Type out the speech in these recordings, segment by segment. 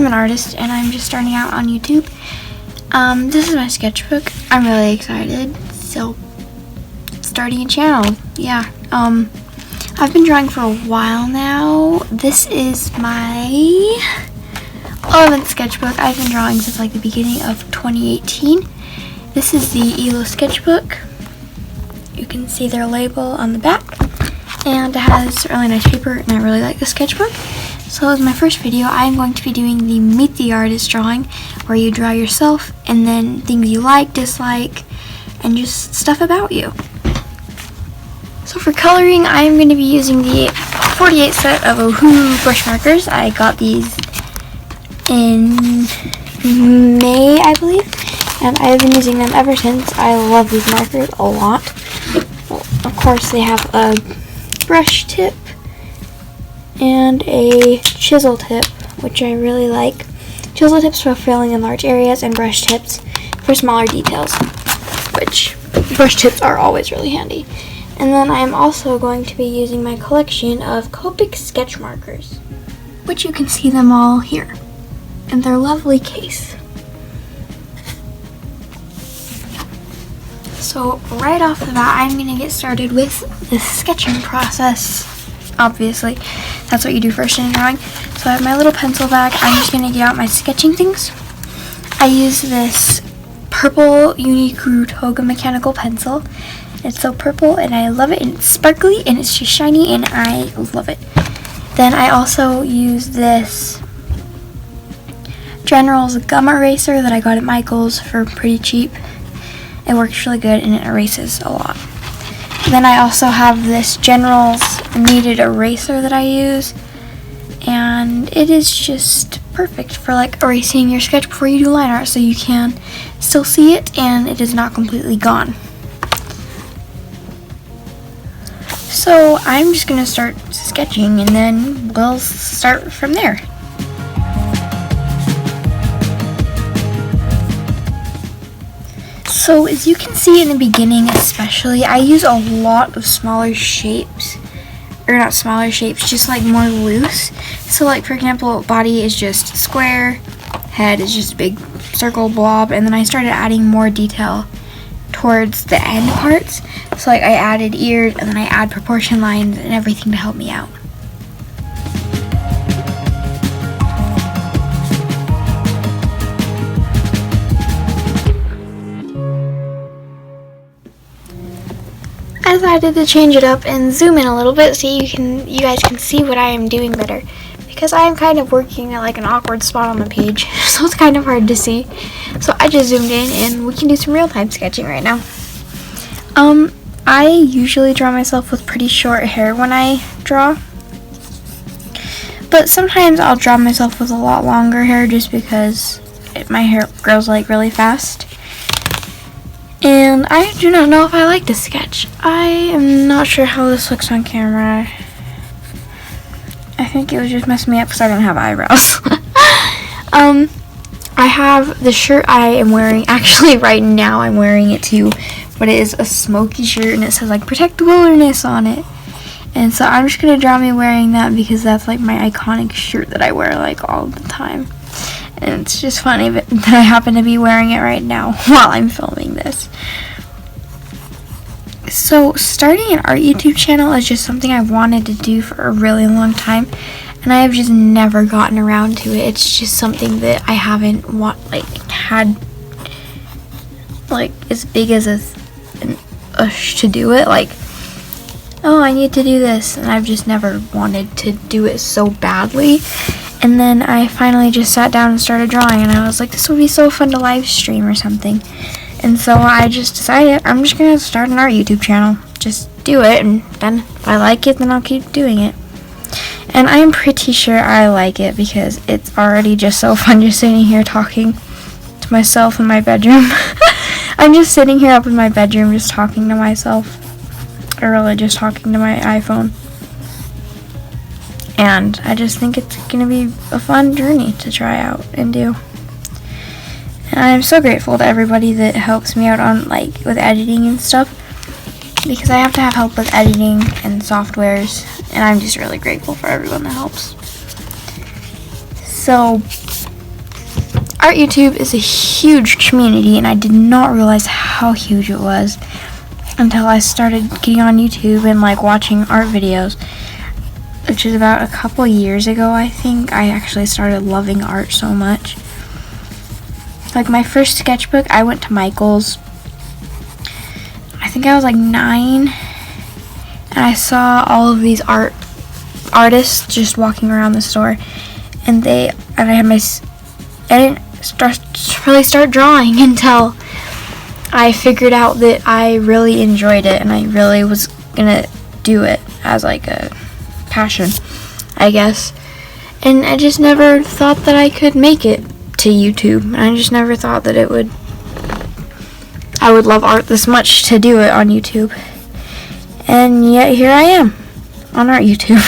an artist and I'm just starting out on YouTube. This is my sketchbook. I'm really excited. So, starting a channel. Yeah. I've been drawing for a while now. This is my 11th sketchbook. I've been drawing since like the beginning of 2018. This is the ELO sketchbook. You can see their label on the back. And it has really nice paper, and I really like the sketchbook. So as my first video, I'm going to be doing the Meet the Artist drawing, where you draw yourself and then things you like, dislike, and just stuff about you. So for coloring, I'm going to be using the 48 set of Ohuhu brush markers. I got these in May, I believe, and I've been using them ever since. I love these markers a lot. Well, of course, they have a brush tip and a chisel tip, which I really like. Chisel tips for filling in large areas, and brush tips for smaller details, which brush tips are always really handy. And then I'm also going to be using my collection of Copic sketch markers, which you can see them all here in their lovely case. So right off the bat, I'm going to get started with the sketching process. Obviously, that's what you do first in drawing. So I have my little pencil bag. I'm just going to get out my sketching things. I use this purple Unicrew Toga mechanical pencil. It's so purple and I love it, and it's sparkly and it's just shiny and I love it. Then I also use this General's gum eraser that I got at Michael's for pretty cheap. It works really good and it erases a lot. Then I also have this General's kneaded eraser that I use, and it is just perfect for like erasing your sketch before you do line art, so you can still see it and it is not completely gone. So I'm just going to start sketching and then we'll start from there. So as you can see in the beginning especially, I use a lot of smaller shapes, or not smaller shapes, just like more loose. So like for example, body is just square, head is just a big circle blob, and then I started adding more detail towards the end parts. So like I added ears, and then I add proportion lines and everything to help me out. I decided to change it up and zoom in a little bit so you guys can see what I am doing better, because I am kind of working at like an awkward spot on the page, so it's kind of hard to see. So I just zoomed in and we can do some real-time sketching right now. I usually draw myself with pretty short hair when I draw, but sometimes I'll draw myself with a lot longer hair just because my hair grows like really fast. And I do not know if I like to sketch. I am not sure how this looks on camera. I think it was just messing me up because I didn't have eyebrows. I have the shirt I am wearing. Actually, right now I'm wearing it too, but it is a smoky shirt and it says like "Protect the Wilderness" on it. And so I'm just gonna draw me wearing that because that's like my iconic shirt that I wear like all the time. And it's just funny that I happen to be wearing it right now while I'm filming this. So starting an art YouTube channel is just something I wanted to do for a really long time, and I have just never gotten around to it. It's just something that I haven't had like as big as an ush to do it. Like, oh, I need to do this, and I've just never wanted to do it so badly. And then I finally just sat down and started drawing, and I was like, this would be so fun to live stream or something. And so I just decided I'm just going to start an art YouTube channel. Just do it, and then if I like it, then I'll keep doing it. And I'm pretty sure I like it because it's already just so fun just sitting here talking to myself in my bedroom. I'm just sitting here up in my bedroom just talking to myself, or really just talking to my iPhone. And I just think it's going to be a fun journey to try out and do. And I'm so grateful to everybody that helps me out on with editing and stuff, because I have to have help with editing and softwares, and I'm just really grateful for everyone that helps. So Art YouTube is a huge community, and I did not realize how huge it was until I started getting on YouTube and like watching art videos, which is about a couple years ago. I think I actually started loving art so much. Like my first sketchbook, I went to Michael's. I think I was like 9, and I saw all of these artists just walking around the store, and I didn't really start drawing until I figured out that I really enjoyed it, and I really was gonna do it as like a passion, I guess. And I just never thought that I could make it to YouTube. I just never thought that I would love art this much to do it on YouTube. And yet here I am on art YouTube.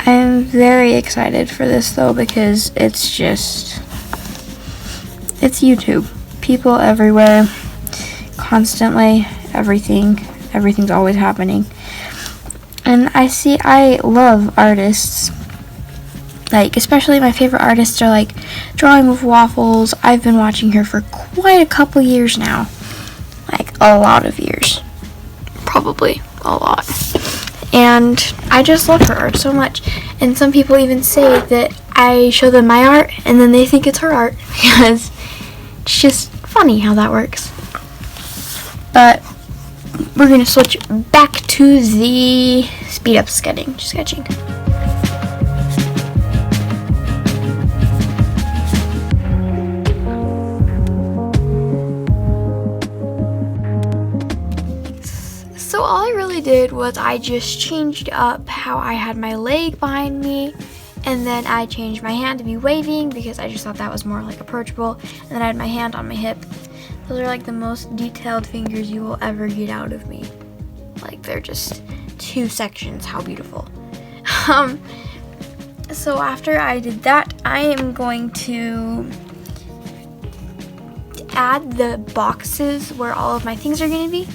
I'm very excited for this though, because it's YouTube. People everywhere, constantly, everything's always happening. And I love artists. Like, especially my favorite artists are like Drawing with Waffles. I've been watching her for quite a couple years now. Like, a lot of years. Probably a lot. And I just love her art so much. And some people even say that I show them my art and then they think it's her art, because it's just funny how that works. But we're going to switch back to the speed up sketching. So all I really did was I just changed up how I had my leg behind me, and then I changed my hand to be waving because I just thought that was more like approachable, and then I had my hand on my hip. Those are like the most detailed fingers you will ever get out of me. Like, they're just 2 sections. How beautiful. So after I did that, I am going to add the boxes where all of my things are going to be.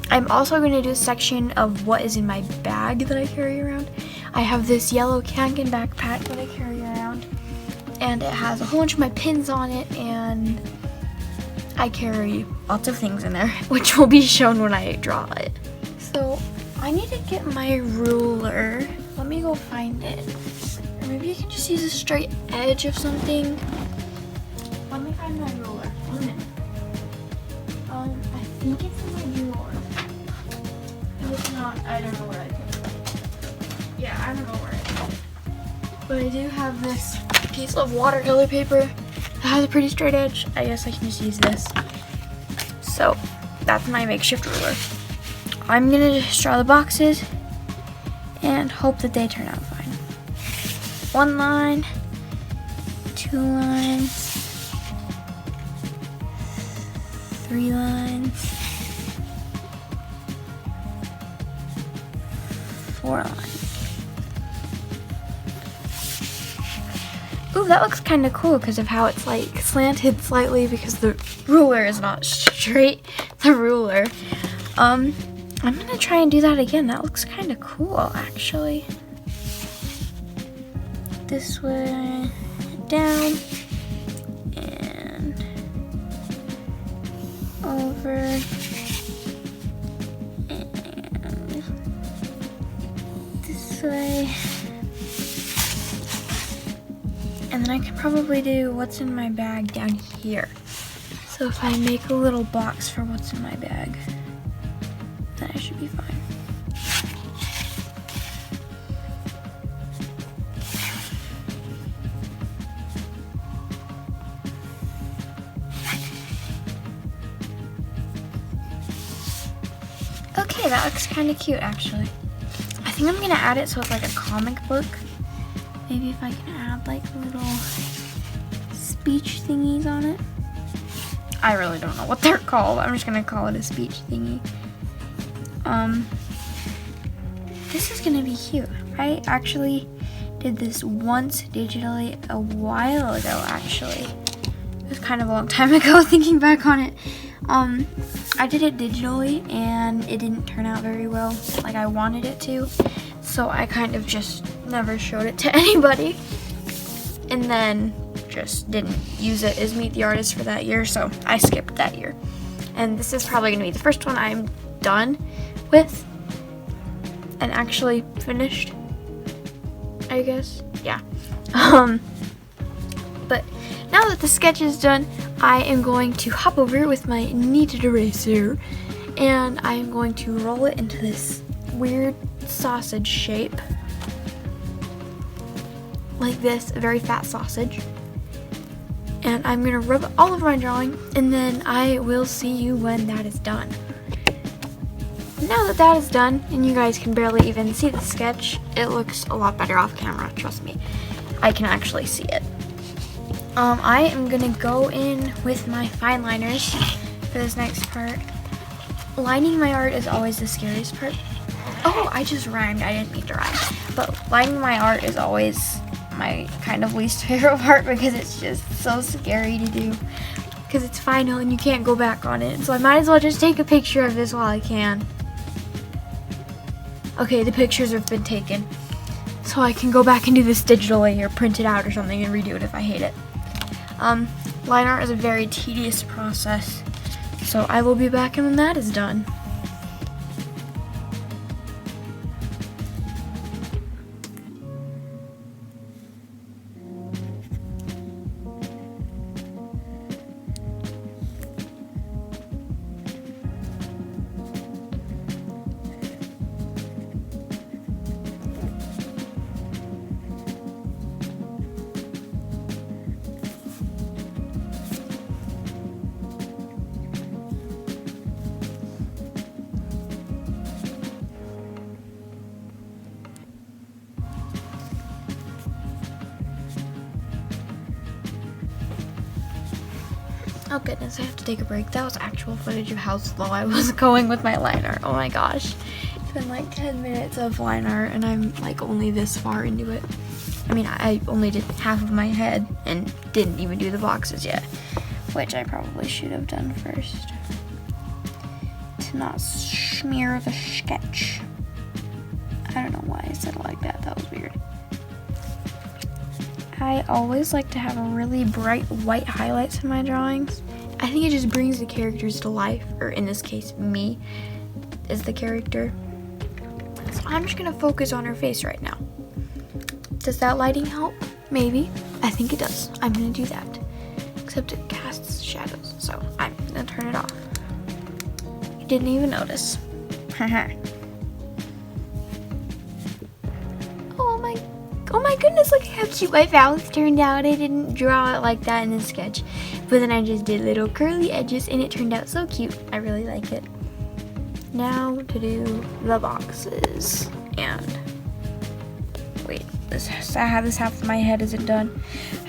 I'm also going to do a section of what is in my bag that I carry around. I have this yellow Kanken backpack that I carry around, and it has a whole bunch of my pins on it, and I carry lots of things in there, which will be shown when I draw it. So I need to get my ruler. Let me go find it. Or maybe I can just use a straight edge of something. Let me find my ruler. 1 minute. I think it's in my drawer. If it's not, I don't know where I put it. Yeah, I don't know where I put it. But I do have this piece of watercolor paper that has a pretty straight edge. I guess I can just use this. So that's my makeshift ruler. I'm gonna just draw the boxes and hope that they turn out fine. 1 line, 2 lines, 3 lines, 4 lines. Ooh, that looks kind of cool because of how it's like slanted slightly because the ruler is not straight. The ruler. I'm gonna try and do that again. That looks kind of cool, actually. This way, down, and over, and this way. And then I could probably do what's in my bag down here. So if I make a little box for what's in my bag, then I should be fine. Okay, that looks kind of cute, actually. I think I'm gonna add it so it's like a comic book. Maybe if I can add like little speech thingies on it. I really don't know what they're called. I'm just gonna call it a speech thingy. This is gonna be cute. I actually did this once digitally a while ago, actually. It was kind of a long time ago thinking back on it. I did it digitally and it didn't turn out very well like I wanted it to. So I kind of just never showed it to anybody. And then just didn't use it as Meet the Artist for that year, so I skipped that year. And this is probably going to be the first one I'm done with and actually finished, I guess. Yeah. But now that the sketch is done, I am going to hop over with my kneaded eraser, and I am going to roll it into this weird sausage shape. Like this, a very fat sausage. And I'm going to rub it all over my drawing, and then I will see you when that is done. Now that that is done, and you guys can barely even see the sketch, it looks a lot better off camera, trust me. I can actually see it. I am going to go in with my fine liners for this next part. Lining my art is always the scariest part. Oh, I just rhymed. I didn't mean to rhyme. But lining my art is always my kind of least favorite part because it's just so scary to do. Because it's final and you can't go back on it. So I might as well just take a picture of this while I can. Okay, the pictures have been taken. So I can go back and do this digitally or print it out or something and redo it if I hate it. Line art is a very tedious process. So I will be back when that is done. Oh goodness, I have to take a break. That was actual footage of how slow I was going with my line art. Oh my gosh. It's been like 10 minutes of line art and I'm like only this far into it. I mean, I only did half of my head and didn't even do the boxes yet, which I probably should have done first to not smear the sketch. I don't know why I said it like that. That was weird. I always like to have really bright white highlights in my drawings. I think it just brings the characters to life, or in this case, me is the character. So I'm just gonna focus on her face right now. Does that lighting help? Maybe. I think it does. I'm gonna do that. Except it casts shadows, so I'm gonna turn it off. You didn't even notice. Oh my goodness, look how cute my mouth turned out. I didn't draw it like that in the sketch, but then I just did little curly edges and it turned out so cute. I really like it. Now to do the boxes. And wait, this half of my head isn't done.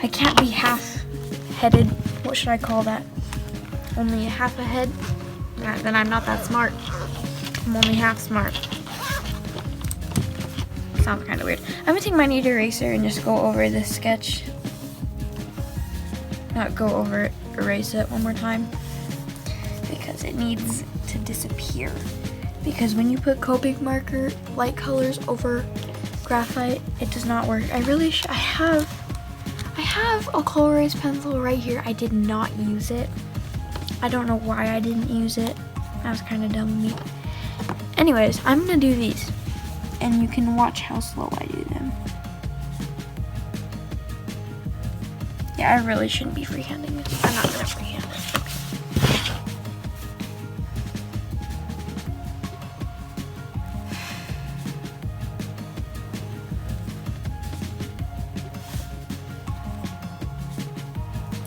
I can't be half-headed. What should I call that? Only a half a head? Then I'm not that smart. I'm only half smart. Sounds kind of weird. I'm gonna take my kneaded eraser and just go over this sketch. Not go over it, erase it one more time. Because it needs to disappear. Because when you put Copic marker light colors over graphite, it does not work. I really I have a Colorize pencil right here. I did not use it. I don't know why I didn't use it. That was kind of dumb of me. Anyways, I'm gonna do these. And you can watch how slow I do them. Yeah, I really shouldn't be freehanding this. I'm not gonna freehand it.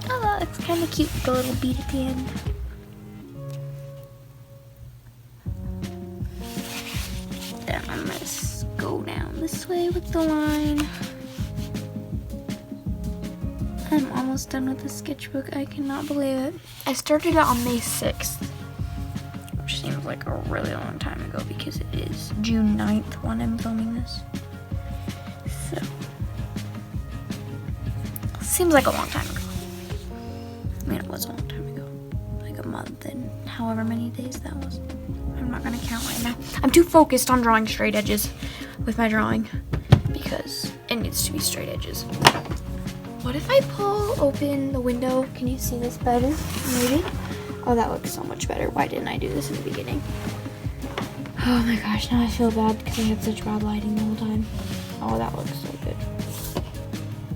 Oh, that looks kind of cute, the little bead at the end. Then I'm gonna go down this way with the line. I'm almost done with the sketchbook. I cannot believe it. I started it on May 6th, which seems like a really long time ago because it is June 9th when I'm filming this. So, seems like a long time ago. I mean, it was a long time ago. Like a month and however many days that was. I'm not gonna count right now. I'm too focused on drawing straight edges with my drawing because it needs to be straight edges. What if I pull open the window? Can you see this better? Maybe? Oh, that looks so much better. Why didn't I do this in the beginning? Oh my gosh, now I feel bad because I had such bad lighting the whole time. Oh, that looks so good.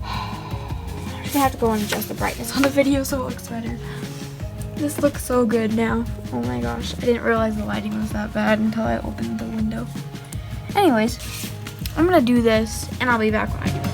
I'm just gonna have to go and adjust the brightness on the video so it looks better. This looks so good now. Oh my gosh, I didn't realize the lighting was that bad until I opened the window. Anyways, I'm gonna do this and I'll be back when I do